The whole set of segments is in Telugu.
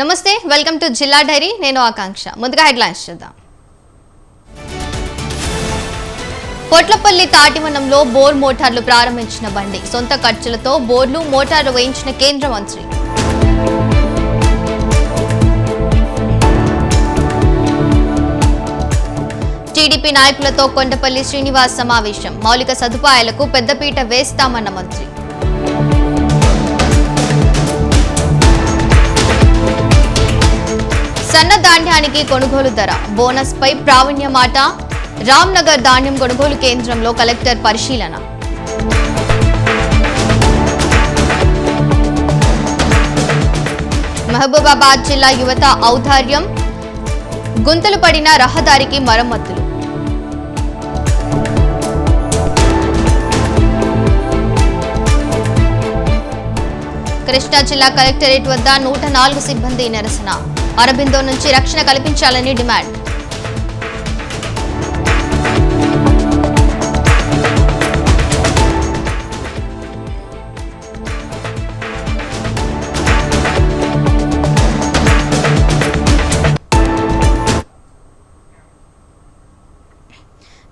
నమస్తే, వెల్కమ్ టు జిల్లా డైరీ. నేను ఆకాంక్ష. ముందుగా హెడ్లైన్స్ చూద్దాం. పొట్లపల్లి తాటివనంలో బోర్ మోటార్లు ప్రారంభించిన బండి. సొంత ఖర్చులతో బోర్లు మోటార్లు వేయించిన కేంద్ర మంత్రి. టీడీపీ నాయకులతో కొండపల్లి శ్రీనివాస్ సమావేశం. మౌలిక సదుపాయాలకు పెద్దపీట వేస్తామన్న మంత్రి. సన్న ధాన్యానికి కొనుగోలు ధర, బోనస్ పై ప్రావీణ్య మాట. రామ్నగర్ ధాన్యం కొనుగోలు కేంద్రంలో కలెక్టర్ పరిశీలన. మహబూబాబాద్ జిల్లా యువత ఔదార్యం, గుంతలు పడిన రహదారికి మరమ్మతులు. కృష్ణా జిల్లా కలెక్టరేట్ వద్ద 104 సిబ్బంది నిరసన. అరబిందో నుంచి రక్షణ కల్పించాలని డిమాండ్.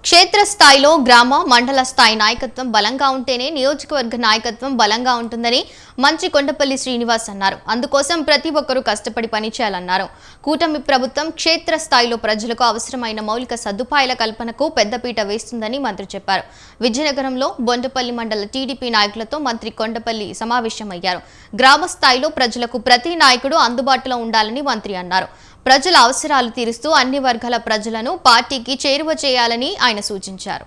క్షేత్రస్థాయిలో గ్రామ మండల స్థాయి నాయకత్వం బలంగా ఉంటేనే నియోజకవర్గ నాయకత్వం బలంగా ఉంటుందని మంత్రి కొండపల్లి శ్రీనివాస్ అన్నారు. అందుకోసం ప్రతి ఒక్కరూ కష్టపడి పనిచేయాలన్నారు. కూటమి ప్రభుత్వం క్షేత్రస్థాయిలో ప్రజలకు అవసరమైన మౌలిక సదుపాయాల కల్పనకు పెద్దపీట వేస్తుందని మంత్రి చెప్పారు. విజయనగరంలో బొండపల్లి మండల టీడీపీ నాయకులతో మంత్రి కొండపల్లి సమావేశమయ్యారు. గ్రామ స్థాయిలో ప్రజలకు ప్రతి నాయకుడు అందుబాటులో ఉండాలని మంత్రి అన్నారు. ప్రజల అవసరాలు తీరుస్తూ అన్ని వర్గాల ప్రజలను పార్టీకి చేరువ చేయాలని ఆయన సూచించారు.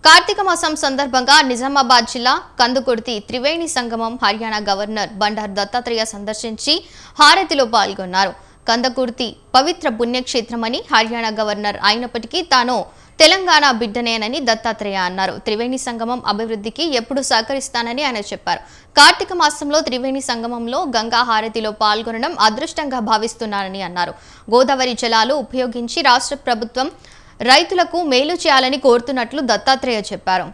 కార్తీక మాసం సందర్భంగా నిజామాబాద్ జిల్లా కందుకుర్తి త్రివేణి సంగమం హర్యానా గవర్నర్ బండారు దత్తాత్రేయ సందర్శించి హారతిలో పాల్గొన్నారు. కందుకుర్తి పవిత్ర పుణ్యక్షేత్రమని హర్యానా గవర్నర్ అయినప్పటికీ తాను తెలంగాణ బిడ్డనేనని దత్తాత్రేయ అన్నారు. త్రివేణి సంగమం అభివృద్ధికి ఎప్పుడు సహకరిస్తానని ఆయన చెప్పారు. కార్తీక మాసంలో త్రివేణి సంగమంలో గంగా హారతిలో పాల్గొనడం అదృష్టంగా భావిస్తున్నానని అన్నారు. గోదావరి జలాలు ఉపయోగించి రాష్ట్ర ప్రభుత్వం రైతులకు మేలు చేయాలని కోరుతున్నట్లు దత్తాత్రేయ చెప్పారు.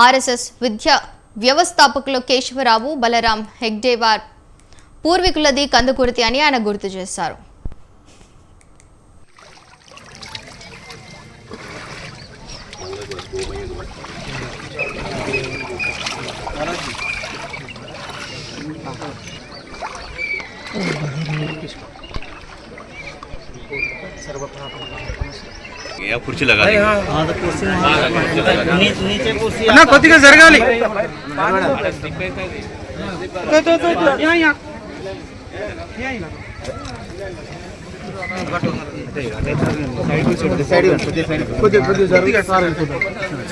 ఆర్ఎస్ఎస్ విద్యా వ్యవస్థాపకులు కేశవరావు బలరాం హెగ్డేవార్ పూర్వీకులది కందుకుర్తి అని ఆయన గుర్తు చేశారు. కుర్చీ లగాలి కొద్దిగా జరగాలి.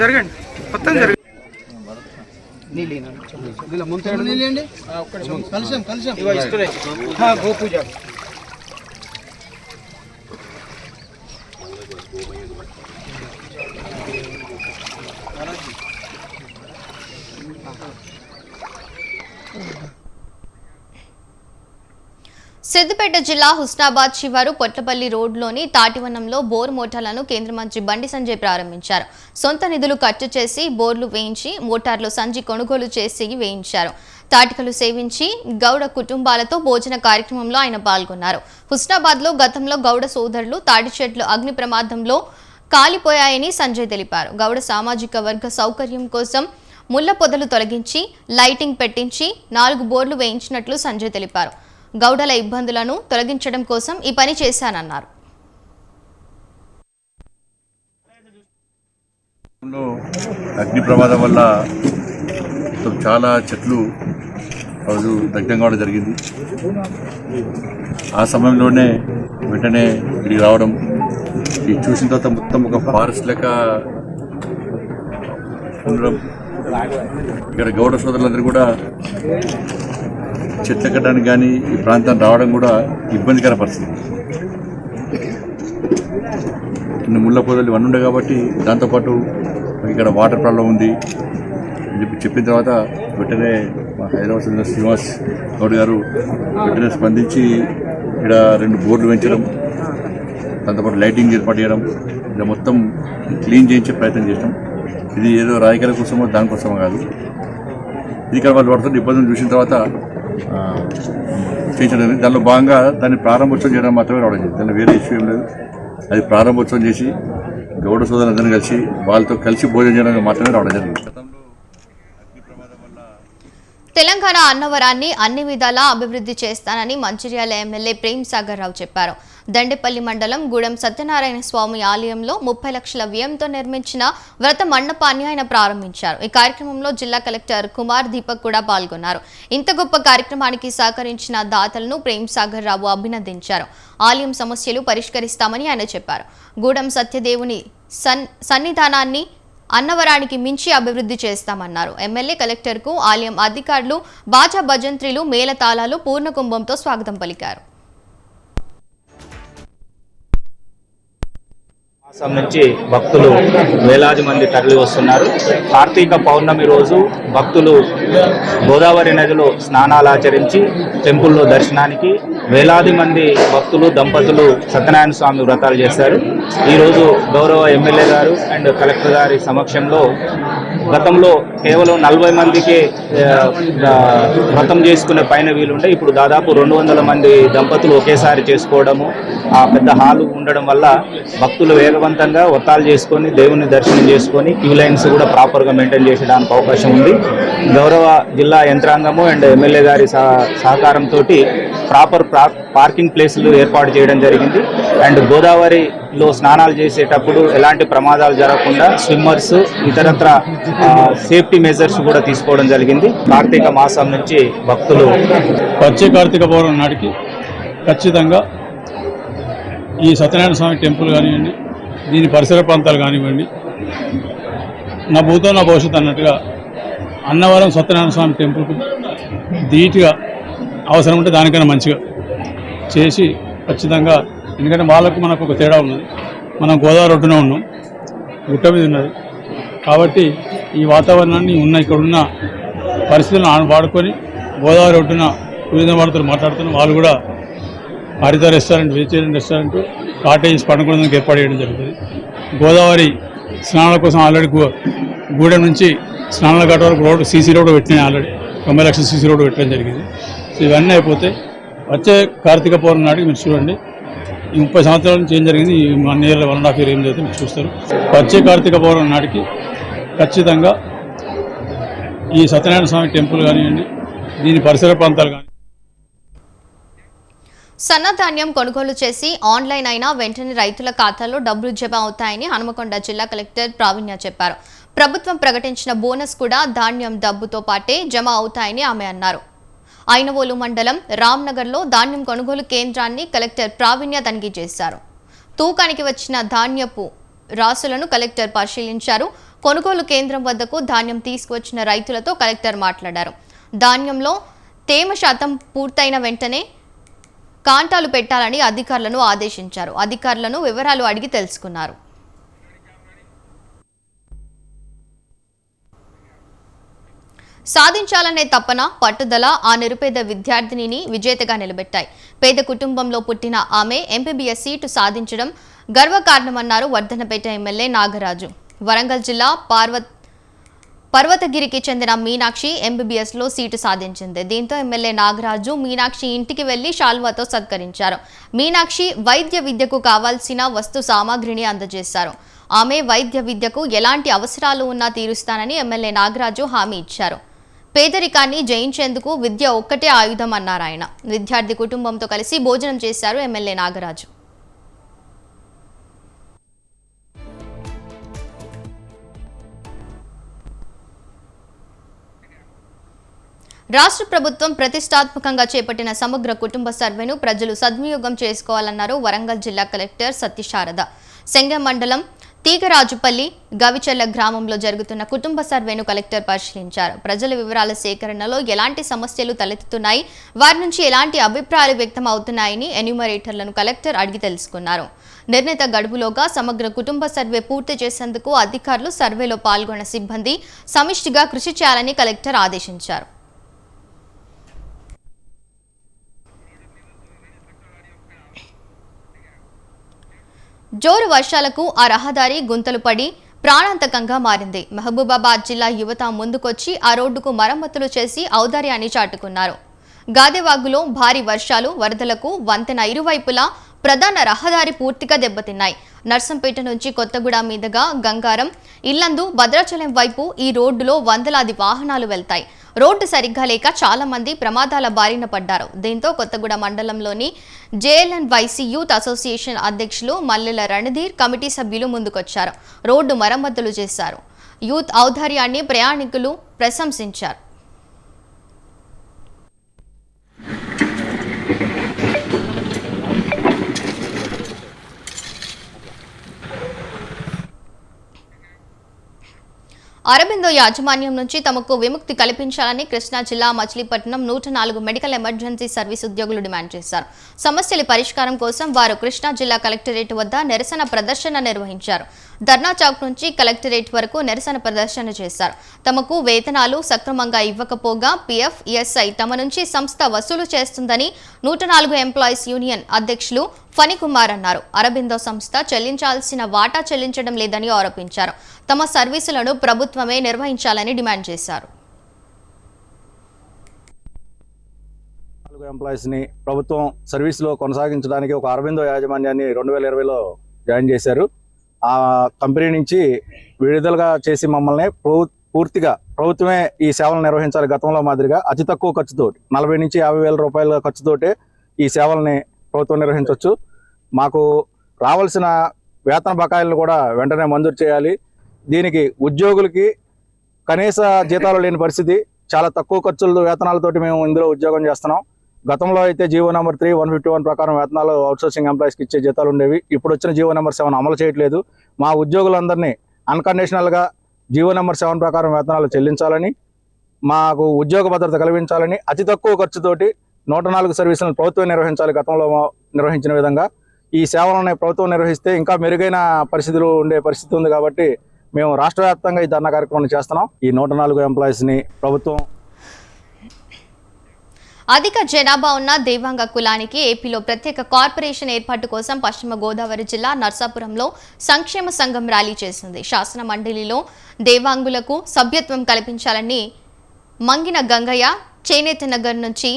జరగండి మొత్తం జరగండి. గోపూజ సిద్దిపేట జిల్లా హుస్నాబాద్ శివారు పొట్లపల్లి రోడ్లోని తాటివనంలో బోర్ మోటార్లను కేంద్ర మంత్రి బండి సంజయ్ ప్రారంభించారు. సొంత నిధులు ఖర్చు చేసి బోర్లు వేయించి మోటార్లు సంజయ్ కొనుగోలు చేసి వేయించారు. తాటికలు సేవించి గౌడ కుటుంబాలతో భోజన కార్యక్రమంలో ఆయన పాల్గొన్నారు. హుస్నాబాద్లో గతంలో గౌడ సోదరులు తాటి చెట్లు అగ్ని ప్రమాదంలో కాలిపోయాయని సంజయ్ తెలిపారు. గౌడ సామాజిక వర్గ సౌకర్యం కోసం ముళ్ల పొదలు తొలగించి లైటింగ్ పెట్టించి 4 బోర్లు వేయించినట్లు సంజయ్ తెలిపారు. గౌడల ఇబ్బందులను తొలగించడం కోసం ఈ పని చేశానన్నారు. అగ్ని ప్రమాదం వల్ల చాలా చెట్లు రోజు దగ్ధం కావడం జరిగింది. ఆ సమయంలోనే వెంటనే ఇక్కడికి రావడం, ఇది చూసిన తర్వాత మొత్తం ఒక ఫారెస్ట్ లెక్క ఉండడం, ఇక్కడ గౌడ సోదరులందరూ కూడా చెట్లు ఎక్కడానికి కానీ ఈ ప్రాంతాన్ని రావడం కూడా ఇబ్బందికర పరిస్థితి. ముళ్ళ పొదలు ఇవన్నీ ఉండే కాబట్టి దాంతోపాటు ఇక్కడ వాటర్ ప్రాబ్లం ఉంది అని చెప్పిన తర్వాత వెంటనే మా హైదరాబాద్ చెందిన శ్రీనివాస్ గౌడ్ గారు వెంటనే స్పందించి ఇక్కడ 2 బోర్డులు పెంచడం, దాంతోపాటు లైటింగ్ ఏర్పాటు చేయడం, ఇలా మొత్తం క్లీన్ చేయించే ప్రయత్నం చేసినాం. ఇది ఏదో రాజకీయాల కోసమో దానికోసమో కాదు. ఇది ఇక్కడ వాళ్ళు పడుతున్న ఇబ్బందులు చూసిన తర్వాత చేయించడం. దానిలో భాగంగా దాన్ని ప్రారంభోత్సవం చేయడం మాత్రమే రావడం జరిగింది. దానిలో వేరే ఇష్యూ ఏం లేదు. అది ప్రారంభోత్సవం చేసి గౌడ సోదరులందరినీ కలిసి వాళ్ళతో కలిసి భోజనం చేయడానికి మాత్రమే రావడం జరిగింది. తెలంగాణ అన్నవరాన్ని అన్ని విధాలా అభివృద్ధి చేస్తానని మంచిర్యాల ఎమ్మెల్యే ప్రేమ్ సాగర్ రావు చెప్పారు. దండేపల్లి మండలం గూడెం సత్యనారాయణ స్వామి ఆలయంలో 30 లక్షల వ్యయంతో నిర్మించిన వ్రత మండపాన్ని ఆయన ప్రారంభించారు. ఈ కార్యక్రమంలో జిల్లా కలెక్టర్ కుమార్ దీపక్ కూడా పాల్గొన్నారు. ఇంత గొప్ప కార్యక్రమానికి సహకరించిన దాతలను ప్రేమ్ సాగర్ రావు అభినందించారు. ఆలయం సమస్యలు పరిష్కరిస్తామని ఆయన చెప్పారు. గూడెం సత్యదేవుని సన్నిధానాన్ని అన్నవరానికి మించి అభివృద్ధి చేస్తామన్నారు. ఎమ్మెల్యే కలెక్టర్కు ఆలయం అధికారులు బాజా భజంత్రీలు మేళతాళాలు పూర్ణకుంభంతో స్వాగతం పలికారు. మాసం నుంచి భక్తులు వేలాది మంది తరలి వస్తున్నారు. కార్తీక పౌర్ణమి రోజు భక్తులు గోదావరి నదిలో స్నానాలు ఆచరించి టెంపుల్లో దర్శనానికి వేలాది మంది భక్తులు దంపతులు సత్యనారాయణ స్వామి వ్రతాలు చేశారు. ఈరోజు గౌరవ ఎమ్మెల్యే గారు అండ్ కలెక్టర్ గారి సమక్షంలో గతంలో కేవలం 40 మందికే వ్రతం చేసుకునే పైన వీలుంటే ఇప్పుడు దాదాపు 200 మంది దంపతులు ఒకేసారి చేసుకోవడము, ఆ పెద్ద హాలు ఉండడం వల్ల భక్తులు వేగవంతంగా వ్రతాలు చేసుకొని దేవుని దర్శనం చేసుకొని క్యూ లైన్స్ కూడా ప్రాపర్గా మెయింటైన్ చేసేడానికి అవకాశం ఉంది. గౌరవ జిల్లా యంత్రాంగము అండ్ ఎమ్మెల్యే గారి సహకారంతో ప్రాపర్ పార్కింగ్ ప్లేసులు ఏర్పాటు చేయడం జరిగింది. అండ్ గోదావరిలో స్నానాలు చేసేటప్పుడు ఎలాంటి ప్రమాదాలు జరగకుండా స్విమ్మర్స్ ఇతరత్ర సేఫ్టీ మెజర్స్ కూడా తీసుకోవడం జరిగింది. కార్తీక మాసం నుంచి భక్తులు వచ్చే కార్తీక పౌర్ణమి నాటికి ఖచ్చితంగా ఈ సత్యనారాయణ స్వామి టెంపుల్ కానివ్వండి, దీని పరిసర ప్రాంతాలు కానివ్వండి, నా భూతో నా భవిష్యత్తు అన్నట్టుగా అన్నవరం సత్యనారాయణ స్వామి టెంపుల్కు ధీటుగా అవసరం ఉంటే దానికన్నా మంచిగా చేసి ఖచ్చితంగా, ఎందుకంటే వాళ్ళకు మనకు ఒక తేడా ఉన్నది. మనం గోదావరి ఒడ్డున ఉన్నాం, గుట్ట మీద ఉన్నది కాబట్టి ఈ వాతావరణాన్ని ఇక్కడున్న పరిస్థితులను వాడుకొని గోదావరి ఒడ్డున వివిధ వాళ్ళతో మాట్లాడుతున్నాం. వాళ్ళు కూడా హరిత రెస్టారెంట్, వెజిటేరియన్ రెస్టారెంట్, కాటేజ్ పండుకోవడానికి ఏర్పాటు చేయడం జరుగుతుంది. గోదావరి స్నానాల కోసం ఆల్రెడీ గూడెం నుంచి స్నానాల ఘాట్ వరకు రోడ్డు సీసీ రోడ్డు పెట్టినాయి. ఆల్రెడీ 90 లక్షల సీసీ రోడ్డు పెట్టడం జరిగింది. సో ఇవన్నీ అయిపోతే వచ్చే కార్తీక పౌర్ణమి నాటికి మీరు చూడండి. ఈ 30 సంవత్సరాల నుంచి ఏం జరిగింది, ఈ 1 ఇయర్ 1.5 ఇయర్ ఏం జరిగింది మీరు చూస్తారు. వచ్చే కార్తీక పౌర్ణమి నాటికి ఖచ్చితంగా ఈ సత్యనారాయణ స్వామి టెంపుల్ కానివ్వండి, దీని పరిసర ప్రాంతాలు కానీ సన్నధాన్యం కొనుగోలు చేసి ఆన్లైన్ అయినా వెంటనే రైతుల ఖాతాల్లో డబ్బులు జమ అవుతాయని హనుమకొండ జిల్లా కలెక్టర్ ప్రావీణ్య చెప్పారు. ప్రభుత్వం ప్రకటించిన బోనస్ కూడా ధాన్యం డబ్బుతో పాటే జమ అవుతాయని ఆమె అన్నారు. ఐనవోలు మండలం రామ్నగర్లో ధాన్యం కొనుగోలు కేంద్రాన్ని కలెక్టర్ ప్రావీణ్య తనిఖీ చేశారు. తూకానికి వచ్చిన ధాన్యపు రాసులను కలెక్టర్ పరిశీలించారు. కొనుగోలు కేంద్రం వద్దకు ధాన్యం తీసుకువచ్చిన రైతులతో కలెక్టర్ మాట్లాడారు. ధాన్యంలో తేమ శాతం పూర్తయిన వెంటనే కాంటాలు పెట్టాలని అధికారులను ఆదేశించారు. అధికారులను వివరాలు అడిగి తెలుసుకున్నారు. సాధించాలనే తపన, పట్టుదల ఆ నిరుపేద విద్యార్థినిని విజేతగా నిలబెట్టాయి. పేద కుటుంబంలో పుట్టిన ఆమె ఎంపీబీఎస్ సీటు సాధించడం గర్వకారణమన్నారు వర్ధనపేట ఎమ్మెల్యే నాగరాజు. వరంగల్ జిల్లా పర్వతగిరికి చెందిన మీనాక్షి ఎంబీబీఎస్లో సీటు సాధించింది. దీంతో ఎమ్మెల్యే నాగరాజు మీనాక్షి ఇంటికి వెళ్లి శాల్వాతో సత్కరించారు. మీనాక్షి వైద్య విద్యకు కావాల్సిన వస్తు సామాగ్రిని అందజేశారు. ఆమె వైద్య విద్యకు ఎలాంటి అవసరాలు ఉన్నా తీరుస్తానని ఎమ్మెల్యే నాగరాజు హామీ ఇచ్చారు. పేదరికాన్ని జయించేందుకు విద్య ఒక్కటే ఆయుధం అన్నారు ఆయన. విద్యార్థి కుటుంబంతో కలిసి భోజనం చేశారు ఎమ్మెల్యే నాగరాజు. రాష్ట్ర ప్రభుత్వం ప్రతిష్టాత్మకంగా చేపట్టిన సమగ్ర కుటుంబ సర్వేను ప్రజలు సద్వినియోగం చేసుకోవాలన్నారు వరంగల్ జిల్లా కలెక్టర్ సత్యశారద. సెంగం మండలం తీగరాజుపల్లి గవిచెల్ల గ్రామంలో జరుగుతున్న కుటుంబ సర్వేను కలెక్టర్ పరిశీలించారు. ప్రజల వివరాల సేకరణలో ఎలాంటి సమస్యలు తలెత్తుతున్నాయి, వారి నుంచి ఎలాంటి అభిప్రాయాలు వ్యక్తం అవుతున్నాయని ఎన్యూమరేటర్లను కలెక్టర్ అడిగి తెలుసుకున్నారు. నిర్ణీత గడువులోగా సమగ్ర కుటుంబ సర్వే పూర్తి చేసేందుకు అధికారులు, సర్వేలో పాల్గొన్న సిబ్బంది సమిష్టిగా కృషి చేయాలని కలెక్టర్ ఆదేశించారు. జోరు వర్షాలకు ఆ రహదారి గుంతలు పడి ప్రాణాంతకంగా మారింది. మహబూబాబాద్ జిల్లా యువత ముందుకొచ్చి ఆ రోడ్డుకు మరమ్మతులు చేసి ఔదార్యాన్ని చాటుకున్నారు. గాదెవాగులో భారీ వర్షాలు, వరదలకు వంతెన ఇరువైపులా ప్రధాన రహదారి పూర్తిగా దెబ్బతిన్నాయి. నర్సంపేట నుంచి కొత్తగూడ మీదుగా గంగారం, ఇల్లందు, భద్రాచలం వైపు ఈ రోడ్డులో వందలాది వాహనాలు వెళ్తాయి. రోడ్డు సరిగ్గా లేక చాలా మంది ప్రమాదాల బారిన పడ్డారు. దీంతో కొత్తగూడ మండలంలోని జేఎల్ఎన్వైసీ యూత్ అసోసియేషన్ అధ్యక్షులు మల్లెల రణధీర్, కమిటీ సభ్యులు ముందుకొచ్చారు. రోడ్డు మరమ్మతులు చేశారు. యూత్ ఔదార్యాన్ని ప్రయాణికులు ప్రశంసించారు. అరబిందో యాజమాన్యం నుంచి తమకు విముక్తి కల్పించాలని కృష్ణా జిల్లా మచిలీపట్నం 104 మెడికల్ ఎమర్జెన్సీ సర్వీస్ ఉద్యోగులు డిమాండ్ చేశారు. సమస్యల పరిష్కారం కోసం వారు కృష్ణా జిల్లా కలెక్టరేట్ వద్ద నిరసన ప్రదర్శన నిర్వహించారు. ధర్నా చౌక్ నుంచి కలెక్టరేట్ వరకు నిరసన ప్రదర్శన చేశారు. తమకు వేతనాలు సక్రమంగా ఇవ్వకపోగా పీఎఫ్, ఈఎస్ఐ తమ నుంచి సంస్థ వసూలు చేస్తుందని 104 ఎంప్లాయీస్ యూనియన్ అధ్యక్షులు ఫణికుమార్ అన్నారు. అరబిందో సంస్థ చెల్లించాల్సిన వాటా చెల్లించడం లేదని ఆరోపించారు. తమ సర్వీసులను ప్రభుత్వమే నిర్వహించాలని డిమాండ్ చేశారు. ఎంప్లాయీస్ని ప్రభుత్వం సర్వీస్లో కొనసాగించడానికి ఒక అరబిందో యాజమాన్యాన్ని 2020లో జాయిన్ చేశారు. ఆ కంపెనీ నుంచి విడుదలగా చేసి మమ్మల్ని పూర్తిగా ప్రభుత్వమే ఈ సేవలు నిర్వహించాలి. గతంలో మాదిరిగా అతి తక్కువ ఖర్చుతోటి 40 నుంచి 50 వేల రూపాయల ఖర్చుతోటే ఈ సేవల్ని ప్రభుత్వం నిర్వహించవచ్చు. మాకు రావాల్సిన వేతన బకాయిలను కూడా వెంటనే మంజూరు చేయాలి. దీనికి ఉద్యోగులకి కనీస జీతాలు లేని పరిస్థితి. చాలా తక్కువ ఖర్చుల వేతనాలతోటి మేము ఇందులో ఉద్యోగం చేస్తున్నాం. గతంలో అయితే జీవో నెంబర్ 3 151 ప్రకారం వేతనాలు అవుట్సోర్సింగ్ ఎంప్లాయీస్కి ఇచ్చే జీతాలు ఉండేవి. ఇప్పుడు వచ్చిన జీవో నెంబర్ 7 అమలు చేయట్లేదు. మా ఉద్యోగులందరినీ అన్కండిషనల్గా జీవో నెంబర్ 7 ప్రకారం వేతనాలు చెల్లించాలని, మాకు ఉద్యోగ భద్రత కల్పించాలని, అతి తక్కువ ఖర్చుతోటి 104 సర్వీసులను ప్రభుత్వం నిర్వహించాలి. గతంలో నిర్వహించిన విధంగా ఈ సేవలను ప్రభుత్వం నిర్వహిస్తే ఇంకా మెరుగైన పరిస్థితులు ఉండే పరిస్థితి ఉంది. కాబట్టి మేము రాష్ట్ర వ్యాప్తంగా ఈ ధర్నా కార్యక్రమాన్ని చేస్తున్నాం. ఈ 104 ఎంప్లాయీస్ని ప్రభుత్వం అధిక జనాభా ఉన్న దేవాంగ కులానికి ఏపీలో ప్రత్యేక కార్పొరేషన్ ఏర్పాటు కోసం పశ్చిమ గోదావరి జిల్లా నర్సాపురంలో సంక్షేమ సంఘం ర్యాలీ చేసింది. శాసన మండలిలో దేవాంగులకు సభ్యత్వం కల్పించాలని మంగిన గంగయ్య చేనేత నగర్ నుంచి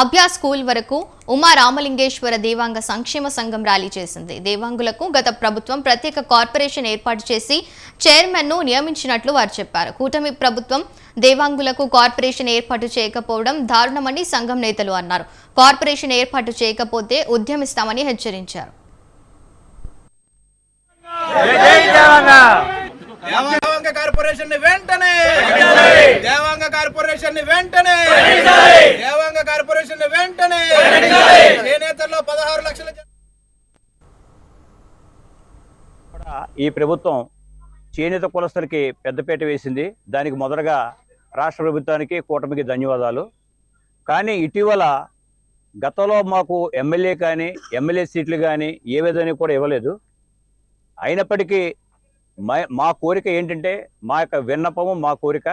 అభ్యాస్ స్కూల్ వరకు ఉమా రామలింగేశ్వర దేవాంగ సంక్షేమ సంఘం ర్యాలీ చేసింది. దేవాంగులకు గత ప్రభుత్వం ప్రత్యేక కార్పొరేషన్ ఏర్పాటు చేసి చైర్మన్ను నియమించినట్లు వారు చెప్పారు. కూటమి ప్రభుత్వం దేవాంగులకు కార్పొరేషన్ ఏర్పాటు చేయకపోవడం దారుణమని సంఘం నేతలు అన్నారు. కార్పొరేషన్ ఏర్పాటు చేయకపోతే ఉద్యమిస్తామని హెచ్చరించారు. దేవాంగ కార్పొరేషన్ వెంటనే దేవాంగ కార్పొరేషన్ వెంటనే దేవాంగ కార్పొరేషన్ వెంటనే చేనేతల్లో 16 లక్షల ఈ ప్రభుత్వం చేనేత కులస్తులకి పెద్దపీట వేసింది. దానికి మొదటగా రాష్ట్ర ప్రభుత్వానికి, కూటమికి ధన్యవాదాలు. కానీ ఇటీవల గతంలో మాకు ఎమ్మెల్యే కానీ ఎమ్మెల్యే సీట్లు కానీ ఏ విధంగా కూడా ఇవ్వలేదు. అయినప్పటికీ మా కోరిక ఏంటంటే, మా యొక్క విన్నపము, మా కోరిక,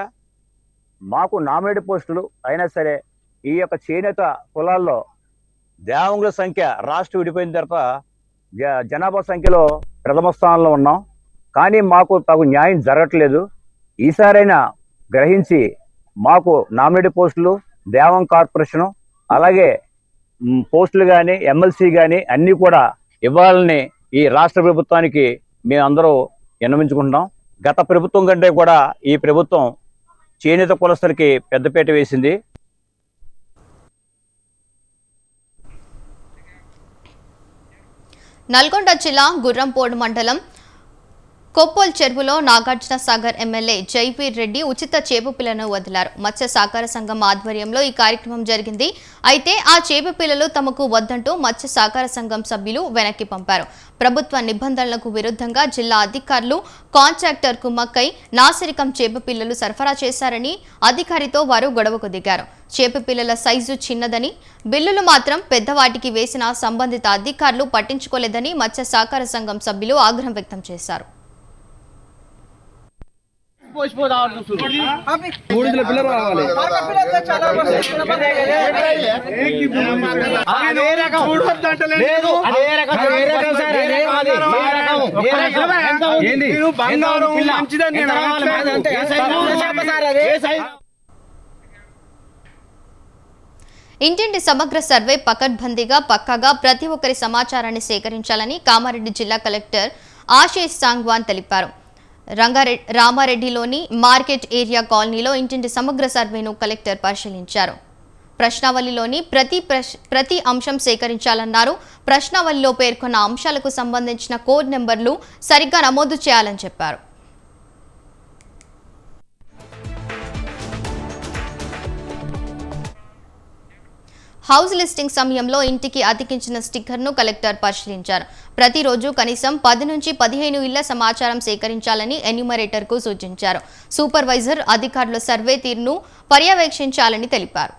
మాకు నామినేటెడ్ పోస్టులు అయినా సరే ఈ యొక్క చేనేత కులాల్లో దేవాంగుల సంఖ్య రాష్ట్రం విడిపోయిన తర్వాత జనాభా సంఖ్యలో ప్రథమ స్థానంలో ఉన్నాం. కానీ మాకు తగు న్యాయం జరగట్లేదు. ఈసారైనా గ్రహించి మాకు నామినేటెడ్ పోస్టులు, దేవాంగ కార్పొరేషను, అలాగే పోస్టులు కానీ ఎమ్మెల్సీ కానీ అన్నీ కూడా ఇవ్వాలని ఈ రాష్ట్ర ప్రభుత్వానికి మేమందరూ విన్నవించుకుంటున్నాం. గత ప్రభుత్వం కంటే కూడా ఈ ప్రభుత్వం చేనేత కులస్తులకి పెద్దపీట వేసింది. నల్గొండ జిల్లా గుర్రంపోడు మండలం కొప్పోల్ చెరువులో నాగార్జున సాగర్ ఎమ్మెల్యే జైవీర్ రెడ్డి ఉచిత చేప పిల్లను వదిలారు. మత్స్య సహకార సంఘం ఆధ్వర్యంలో ఈ కార్యక్రమం జరిగింది. అయితే ఆ చేప పిల్లలు తమకు వద్దంటూ మత్స్య సహకార సంఘం సభ్యులు వెనక్కి పంపారు. ప్రభుత్వ నిబంధనలకు విరుద్ధంగా జిల్లా అధికారులు కాంట్రాక్టర్ కుమ్మక్కై నాసిరకం చేప పిల్లలు సరఫరా చేశారని అధికారితో వారు గొడవకు దిగారు. చేప పిల్లల సైజు చిన్నదని, బిల్లులు మాత్రం పెద్దవాటికి వేసిన సంబంధిత అధికారులు పట్టించుకోలేదని మత్స్య సహకార సంఘం సభ్యులు ఆగ్రహం వ్యక్తం చేశారు. ఇంటింటి సమగ్ర సర్వే పకడ్బందీగా పక్కాగా ప్రతి ఒక్కరి సమాచారాన్ని సేకరించాలని కామారెడ్డి జిల్లా కలెక్టర్ ఆశీష్ సాంగ్వాన్ తెలిపారు. రామారెడ్డిలోని మార్కెట్ ఏరియా కాలనీలో ఇంటింటి సమగ్ర సర్వేను కలెక్టర్ పరిశీలించారు. ప్రశ్నావళిలోని ప్రతి అంశం సేకరించాలన్నారు. ప్రశ్నావళిలో పేర్కొన్న అంశాలకు సంబంధించిన కోడ్ నెంబర్లు సరిగ్గా నమోదు చేయాలని చెప్పారు. హౌస్ లిస్టింగ్ సమయంలో ఇంటికి అతికించిన స్టిక్కర్ను కలెక్టర్ పరిశీలించారు. ప్రతిరోజు కనీసం 10 నుంచి 15 ఇళ్ల సమాచారం సేకరించాలని ఎన్యూమరేటర్కు సూచించారు. సూపర్వైజర్ అధికారుల సర్వే తీరును పర్యవేక్షించాలని తెలిపారు.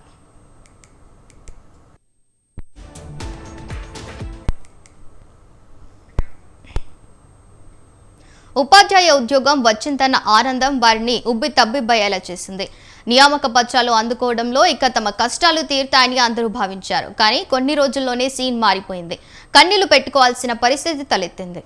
ఉపాధ్యాయ ఉద్యోగం వచ్చిందన్న ఆనందం వారిని ఉబ్బి తబ్బిబ్బయ్యేలా చేసింది. నియామక పత్రాలు అందుకోవడంలో ఇక తమ కష్టాలు తీరుతాయని అందరూ భావించారు. కానీ కొన్ని రోజుల్లోనే సీన్ మారిపోయింది. కన్నీళ్లు పెట్టుకోవాల్సిన పరిస్థితి తలెత్తింది.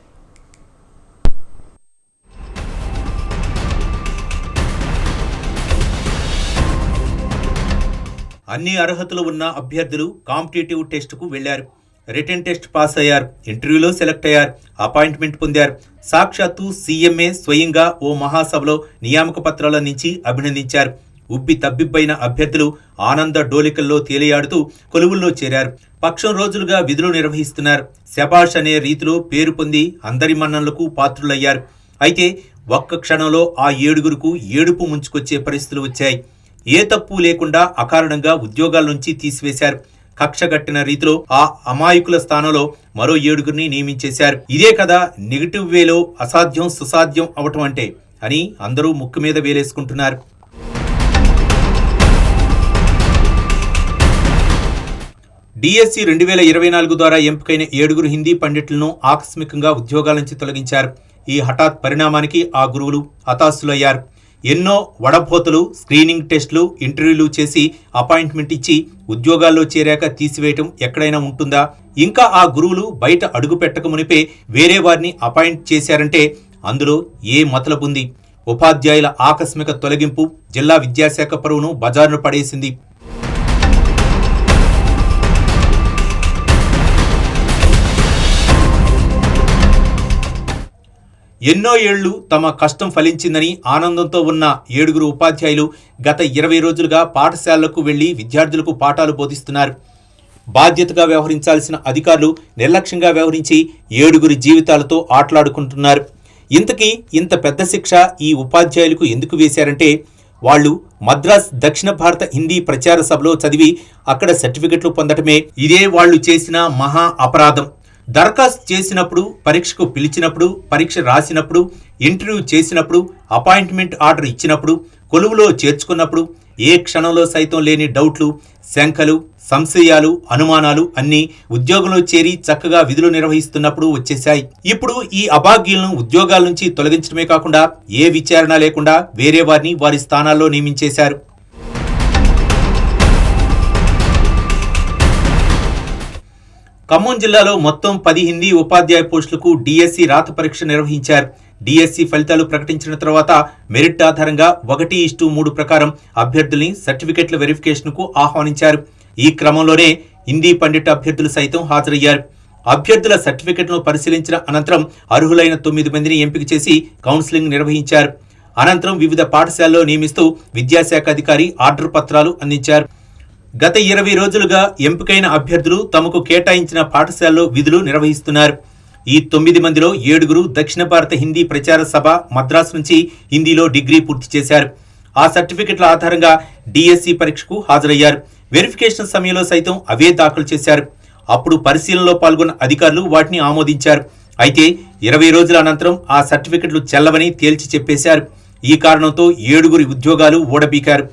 అన్ని అర్హతలు ఉన్న అభ్యర్థులు కాంపిటేటివ్ టెస్టుకు వెళ్లారు. రిటన్ టెస్ట్ పాస్ అయ్యారు. ఇంటర్వ్యూలో సెలెక్ట్ అయ్యారు. అపాయింట్మెంట్ పొందారు. సాక్షాత్తు సీఎంఏ స్వయంగా ఓ మహాసభలో నియామక పత్రాల నుంచి అభినందించారు. ఉబ్బి తబ్బిబ్బైన అభ్యర్థులు ఆనంద డోలికల్లో తేలియాడుతూ కొలువుల్లో చేరారు. పక్షం రోజులుగా విధులు నిర్వహిస్తున్నారు. శబాష్ అనే రీతిలో పేరు పొంది అందరి మన్ననలకు పాత్రులయ్యారు. అయితే ఒక్క క్షణంలో ఆ 7గురుకు ఏడుపు ముంచుకొచ్చే పరిస్థితులు వచ్చాయి. ఏ తప్పు లేకుండా అకారణంగా ఉద్యోగాల నుంచి తీసివేశారు. కక్షగట్టిన రీతిలో ఆ అమాయకుల స్థానంలో మరో 7గురిని నియమించేశారు. ఇదే కదా నెగిటివ్ వేలో అసాధ్యం సుసాధ్యం అవటం అంటే అని అందరూ ముక్కు మీద వేలేసుకుంటున్నారు. డిఎస్సి 2024 ద్వారా ఎంపికైన 7గురు హిందీ పండితులను ఆకస్మికంగా ఉద్యోగాల నుంచి తొలగించారు. ఈ హఠాత్ పరిణామానికి ఆ గురువులు హతాశులయ్యారు. ఎన్నో వడపోతలు, స్క్రీనింగ్ టెస్టులు, ఇంటర్వ్యూలు చేసి అపాయింట్మెంట్ ఇచ్చి ఉద్యోగాల్లో చేరాక తీసివేయటం ఎక్కడైనా ఉంటుందా? ఇంకా ఆ గురువులు బయట అడుగు పెట్టక మునిపే వేరే వారిని అపాయింట్ చేశారంటే అందులో ఏ మతలబుంది? ఉపాధ్యాయుల ఆకస్మిక తొలగింపు జిల్లా విద్యాశాఖ పరువును బజారును పడేసింది. ఎన్నో ఏళ్లు తమ కష్టం ఫలించిందని ఆనందంతో ఉన్న 7గురు ఉపాధ్యాయులు గత 20 రోజులుగా పాఠశాలలకు వెళ్లి విద్యార్థులకు పాఠాలు బోధిస్తున్నారు. బాధ్యతగా వ్యవహరించాల్సిన అధికారులు నిర్లక్ష్యంగా వ్యవహరించి 7గురి జీవితాలతో ఆటలాడుకుంటున్నారు. ఇంతకీ ఇంత పెద్ద శిక్ష ఈ ఉపాధ్యాయులకు ఎందుకు వేశారంటే వాళ్ళు మద్రాస్ దక్షిణ భారత హిందీ ప్రచార సభలో చదివి అక్కడ సర్టిఫికెట్లు పొందటమే. ఇదే వాళ్ళు చేసిన మహా అపరాధం. దరఖాస్తు చేసినప్పుడు, పరీక్షకు పిలిచినప్పుడు, పరీక్ష రాసినప్పుడు, ఇంటర్వ్యూ చేసినప్పుడు, అపాయింట్మెంట్ ఆర్డర్ ఇచ్చినప్పుడు, కొలువులో చేర్చుకున్నప్పుడు ఏ క్షణంలో సైతం లేని డౌట్లు, శంకలు, సంశయాలు, అనుమానాలు అన్నీ ఉద్యోగంలో చేరి చక్కగా విధులు నిర్వహిస్తున్నప్పుడు వచ్చేశాయి. ఇప్పుడు ఈ అభాగ్యులను ఉద్యోగాల నుంచి తొలగించడమే కాకుండా ఏ విచారణ లేకుండా వేరే వారిని వారి స్థానాల్లో నియమించేశారు. ఖమ్మం జిల్లాలో మొత్తం 10 హిందీ ఉపాధ్యాయ పోస్టులకు డిఎస్సి రాత పరీక్ష నిర్వహించారు. డిఎస్సి ఫలితాలు ప్రకటించిన తర్వాత మెరిట్ ఆధారంగా 1:3 ప్రకారం అభ్యర్థుల్ని సర్టిఫికెట్ల వెరిఫికేషన్కు ఆహ్వానించారు. ఈ క్రమంలోనే హిందీ పండిట్ అభ్యర్థులు సైతం హాజరయ్యారు. అభ్యర్థుల సర్టిఫికెట్లను పరిశీలించిన అనంతరం అర్హులైన 9 మందిని ఎంపిక చేసి కౌన్సిలింగ్ నిర్వహించారు. అనంతరం వివిధ పాఠశాలలో నియమిస్తూ విద్యాశాఖ అధికారి ఆర్డర్ పత్రాలు అందించారు. గత 20 రోజులుగా ఎంపికైన అభ్యర్థులు తమకు కేటాయించిన పాఠశాలలో విధులు నిర్వహిస్తున్నారు. ఈ 9 మందిలో 7గురు దక్షిణ భారత హిందీ ప్రచార సభ మద్రాసు నుంచి హిందీలో డిగ్రీ పూర్తి చేశారు. ఆ సర్టిఫికెట్ల ఆధారంగా డిఎస్సి పరీక్షకు హాజరయ్యారు. వెరిఫికేషన్ సమయంలో సైతం అవే దాఖలు చేశారు. అప్పుడు పరిశీలనలో పాల్గొన్న అధికారులు వాటిని ఆమోదించారు. అయితే 20 రోజుల అనంతరం ఆ సర్టిఫికెట్లు చెల్లవని తేల్చి చెప్పేశారు. ఈ కారణంతో 7గురి ఉద్యోగాలు ఊడబీకారు.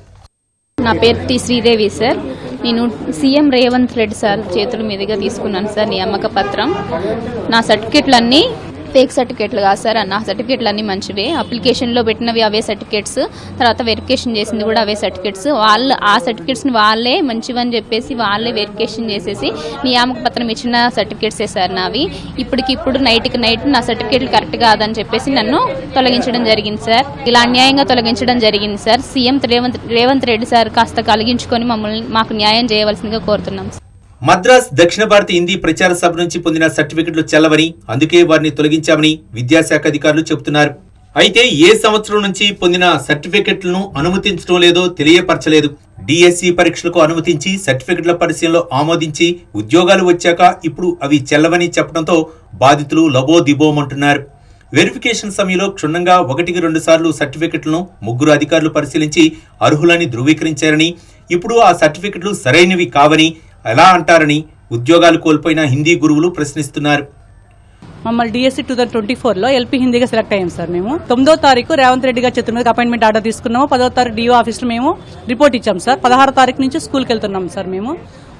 నా పేరు టి శ్రీదేవి సార్. నేను సీఎం రేవంత్ రెడ్డి సార్ చేతుల మీదుగా తీసుకున్నాను సార్ నియామక పత్రం. నా సర్టిఫికెట్లన్నీ ఫేక్ సర్టిఫికేట్లు కాదు సార్, నా సర్టిఫికేట్లు అన్నీ మంచివే. అప్లికేషన్లో పెట్టినవి అవే సర్టిఫికేట్స్, తర్వాత వెరిఫికేషన్ చేసింది కూడా అవే సర్టిఫికేట్స్. వాళ్ళు ఆ సర్టిఫికేట్స్ని వాళ్ళే మంచివని చెప్పేసి వాళ్ళే వెరిఫికేషన్ చేసేసి నియామక పత్రం ఇచ్చిన సర్టిఫికేట్సే సార్ నావి. ఇప్పటికిప్పుడు నైట్కి నైట్ నా సర్టిఫికేట్లు కరెక్ట్ కాదని చెప్పేసి నన్ను తొలగించడం జరిగింది సార్. ఇలా అన్యాయంగా తొలగించడం జరిగింది sir. CM Revanth Reddy sir కాస్త కలిగించుకొని మాకు న్యాయం చేయవలసిందిగా కోరుతున్నాం. మద్రాస్ దక్షిణ భారత హిందీ ప్రచార సభ నుంచి పొందిన సర్టిఫికెట్లు చెల్లవని, అందుకే వారిని తొలగించామని విద్యాశాఖ అధికారులు చెబుతున్నారు. అయితే ఏ సంవత్సరం నుంచి పొందిన సర్టిఫికెట్లను అనుమతించడం లేదో తెలియపరచలేదు. డిఎస్సి పరీక్షలకు అనుమతించి సర్టిఫికెట్ల పరిశీలనలో ఆమోదించి ఉద్యోగాలు వచ్చాక ఇప్పుడు అవి చెల్లవని చెప్పడంతో బాధితులు లబోదిబోమంటున్నారు. వెరిఫికేషన్ సమయంలో క్షుణ్ణంగా 1-2 సార్లు సర్టిఫికెట్లను 3 అధికారులు పరిశీలించి అర్హులని ధృవీకరించారని, ఇప్పుడు ఆ సర్టిఫికెట్లు సరైనవి కావని ఎలా అంటారని ఉద్యోగాలు కోల్పోయిన హిందీ గురువులు ప్రశ్నిస్తున్నారు. మమ్మల్ని డిఎస్సి 2024లో ఎల్పీ హిందీగా సెలెక్ట్ అయ్యాం సార్. మేము 9వ తారీఖు రేవంత్ రెడ్డి గారు చేతుల మీద అపాయింట్మెంట్ ఆర్డర్ తీసుకున్నాము. 10వ తారీఖు డిఓ ఆఫీస్లో మేము రిపోర్ట్ ఇచ్చాం సార్. 16వ తారీఖు నుంచి స్కూల్కి వెళ్తున్నాం సార్.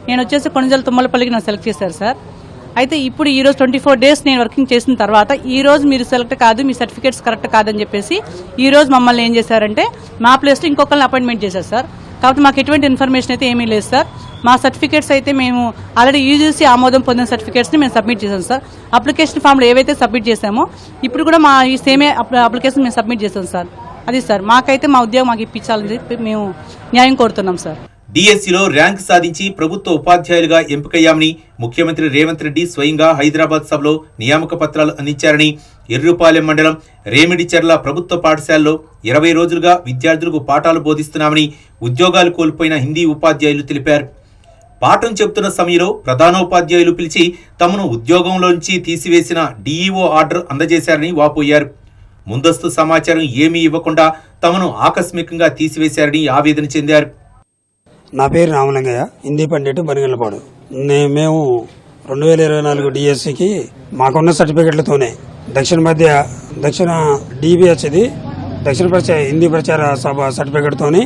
నేను వచ్చేసి కొణిజల తుమ్మలపల్లికి నన్ను సెలెక్ట్ చేశారు సార్. అయితే ఇప్పుడు ఈ రోజు 24 డేస్ నేను వర్కింగ్ చేసిన తర్వాత ఈ రోజు మీరు సెలెక్ట్ కాదు, మీ సర్టిఫికేట్స్ కరెక్ట్ కాదని చెప్పేసి ఈ రోజు మమ్మల్ని ఏం చేశారంటే మా ప్లేస్లో ఇంకొకరిని అపాయింట్మెంట్ చేశారు సార్. కాబట్టి మాకు ఎటువంటి ఇన్ఫర్మేషన్ అయితే ఏమీ లేదు సార్. మా సర్టిఫికేట్స్ అయితే మేము ఆల్రెడీ యూజీసీ ఆమోదం పొందిన సర్టిఫికేట్స్ని మేము సబ్మిట్ చేసాం సార్. అప్లికేషన్ ఫామ్లో ఏవైతే సబ్మిట్ చేసామో ఇప్పుడు కూడా మా ఈ సేమే అప్లికేషన్ మేము సబ్మిట్ చేసాం సార్. అది సార్ మాకైతే మా ఉద్యోగం మాకు ఇప్పించాలని చెప్పి మేము న్యాయం కోరుతున్నాం సార్. డిఎస్సిలో ర్యాంక్ సాధించి ప్రభుత్వ ఉపాధ్యాయులుగా ఎంపికయ్యామని ముఖ్యమంత్రి రేవంత్ రెడ్డి స్వయంగా హైదరాబాద్ సభలో నియామక పత్రాలు అందించారని, ఎర్రుపాలెం మండలం రేమిడిచెర్ల ప్రభుత్వ పాఠశాలలో 20 రోజులుగా విద్యార్థులకు పాఠాలు బోధిస్తున్నామని ఉద్యోగాలు కోల్పోయిన హిందీ ఉపాధ్యాయులు తెలిపారు. పాఠం చెబుతున్న సమయంలో ప్రధానోపాధ్యాయులు పిలిచి తమను ఉద్యోగంలోంచి తీసివేసిన డిఈఓ ఆర్డర్ అందజేశారని వాపోయారు. ముందస్తు సమాచారం ఏమీ ఇవ్వకుండా తమను ఆకస్మికంగా తీసివేశారని ఆవేదన చెందారు. నా పేరు రామలింగయ్య, హిందీ పండిట్ బనిగలపాడు. మేము 2024 డిఎస్సికి మాకున్న సర్టిఫికెట్లతోనే దక్షిణ డిబిహెచ్ది దక్షిణ హిందీ ప్రచార సభ సర్టిఫికెట్తోని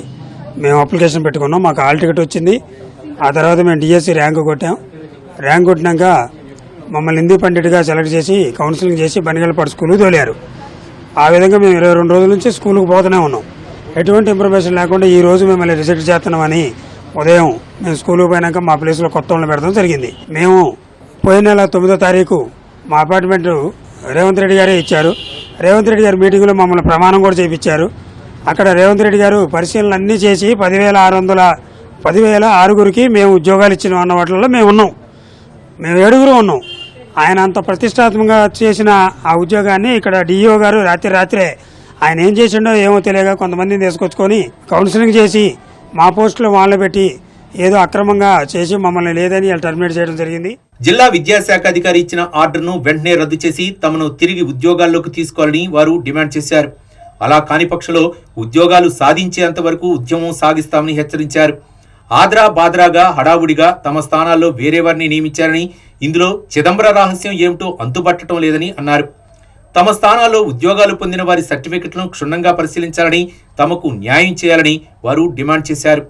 మేము అప్లికేషన్ పెట్టుకున్నాం. మాకు హాల్ టికెట్ వచ్చింది. ఆ తర్వాత మేము డిఎస్సి ర్యాంకు కొట్టాం. ర్యాంక్ కొట్టినాక మమ్మల్ని హిందీ పండిట్గా సెలెక్ట్ చేసి కౌన్సిలింగ్ చేసి బనిగలపాడు స్కూల్కి తోలారు. ఆ విధంగా మేము 22 రోజుల నుంచి స్కూల్కి పోతూనే ఉన్నాం. ఎటువంటి ఇన్ఫర్మేషన్ లేకుండా ఈ రోజు మిమ్మల్ని రిజెక్ట్ చేస్తున్నామని ఉదయం మేము స్కూల్కి పోయినాక మా ప్లేస్లో కొత్త వాళ్ళని పెడతాం జరిగింది. మేము పోయిన నెల 9వ తారీఖు మా అపార్ట్మెంట్ రేవంత్ రెడ్డి గారే ఇచ్చారు. రేవంత్ రెడ్డి గారి మీటింగ్లో మమ్మల్ని ప్రమాణం కూడా చేయించారు. అక్కడ రేవంత్ రెడ్డి గారు పరిశీలన అన్నీ చేసి 10,600కి మేము ఉద్యోగాలు ఇచ్చినాం అన్న వాటిల్లో మేము 7 ఉన్నాం. ఆయన అంత ప్రతిష్టాత్మకంగా చేసిన ఆ ఉద్యోగాన్ని ఇక్కడ డిఈఓ గారు రాత్రే ఆయన ఏం చేసిండో ఏమో తెలియక కొంతమందిని తీసుకొచ్చుకొని కౌన్సిలింగ్ చేసి మా పోస్టులో వాళ్ళు పెట్టి ఏదో అక్రమంగా చేసి మమ్మల్ని లేదని టర్మినేట్ చేయడం జరిగింది. జిల్లా విద్యాశాఖ అధికారి ఇచ్చిన ఆర్డర్ను వెంటనే రద్దు చేసి తమను తిరిగి ఉద్యోగాల్లోకి తీసుకోవాలని వారు డిమాండ్ చేశారు. అలా కాని పక్షంలో ఉద్యోగాలు సాధించేంత వరకు ఉద్యమం సాగిస్తామని హెచ్చరించారు. ఆద్రా బాద్రాగా హడావుడిగా తమ స్థానాల్లో వేరే వారిని నియమించారని, ఇందులో చిదంబర రహస్యం ఏమిటో అంతుబట్టడం లేదని అన్నారు. తమ స్థానాల్లో ఉద్యోగాలు పొందిన వారి సర్టిఫికెట్లను క్షుణ్ణంగా పరిశీలించాలని, తమకు న్యాయం చేయాలని వారు డిమాండ్ చేశారు.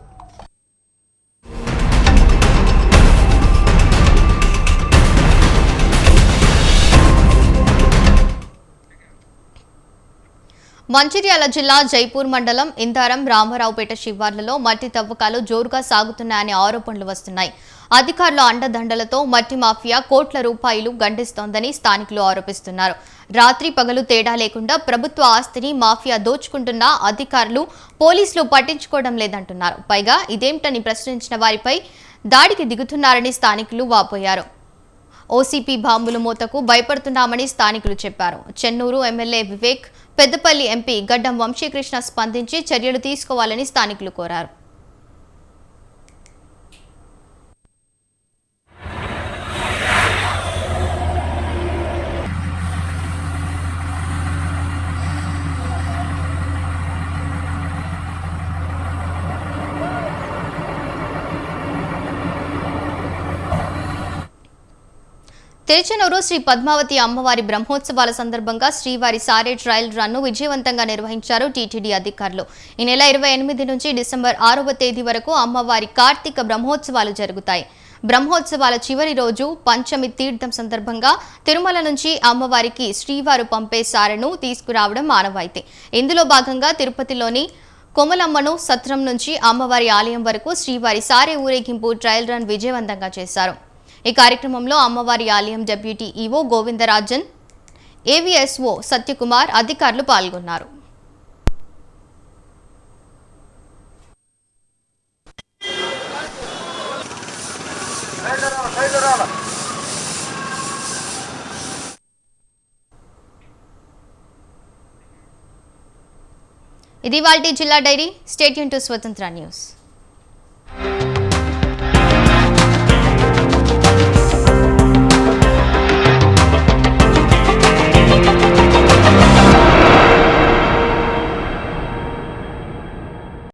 మంచిర్యాల జిల్లా జైపూర్ మండలం ఇందారం రామారావుపేట శివార్లలో మట్టి తవ్వకాలు జోరుగా సాగుతున్నాయనే ఆరోపణలు వస్తున్నాయి. అధికారుల అండదండలతో మట్టి మాఫియా కోట్ల రూపాయలు గండిస్తోందని స్థానికులు ఆరోపిస్తున్నారు. రాత్రి పగలు తేడా లేకుండా ప్రభుత్వ ఆస్తిని మాఫియా దోచుకుంటున్నా అధికారులు పోలీసులు పట్టించుకోవడం లేదంటున్నారు. పైగా ఇదేమిటని ప్రశ్నించిన వారిపై దాడికి దిగుతున్నారని స్థానికులు వాపోయారు. ఓసీపీ బాంబుల మూతకు భయపడుతున్నామని స్థానికులు చెప్పారు. చెన్నూరు ఎమ్మెల్యే వివేక్, పెద్దపల్లి ఎంపీ గడ్డం వంశీకృష్ణ స్పందించి చర్యలు తీసుకోవాలని స్థానికులు కోరారు. తిరుచెనూరు శ్రీ పద్మావతి అమ్మవారి బ్రహ్మోత్సవాల సందర్భంగా శ్రీవారి సారే ట్రయల్ రన్ను విజయవంతంగా నిర్వహించారు టీటీడీ అధికారులు. ఈ నెల 28 నుంచి డిసెంబర్ 6వ తేదీ వరకు అమ్మవారి కార్తీక బ్రహ్మోత్సవాలు జరుగుతాయి. బ్రహ్మోత్సవాల చివరి రోజు పంచమి తీర్థం సందర్భంగా తిరుమల నుంచి అమ్మవారికి శ్రీవారు పంపే సారెను తీసుకురావడం ఆనవాయితీ. ఇందులో భాగంగా తిరుపతిలోని కొమలమ్మను సత్రం నుంచి అమ్మవారి ఆలయం వరకు శ్రీవారి సారె ఊరేగింపు ట్రయల్ రన్ విజయవంతంగా చేశారు. ఈ కార్యక్రమంలో అమ్మవారి ఆలయం deputy EO Govindarajan, AVSO Satyakumar అధికారులు పాల్గొన్నారు. ఇది వాల్టీ జిల్లా డైరీ. స్టేట్ యూన్ టు స్వతంత్ర న్యూస్.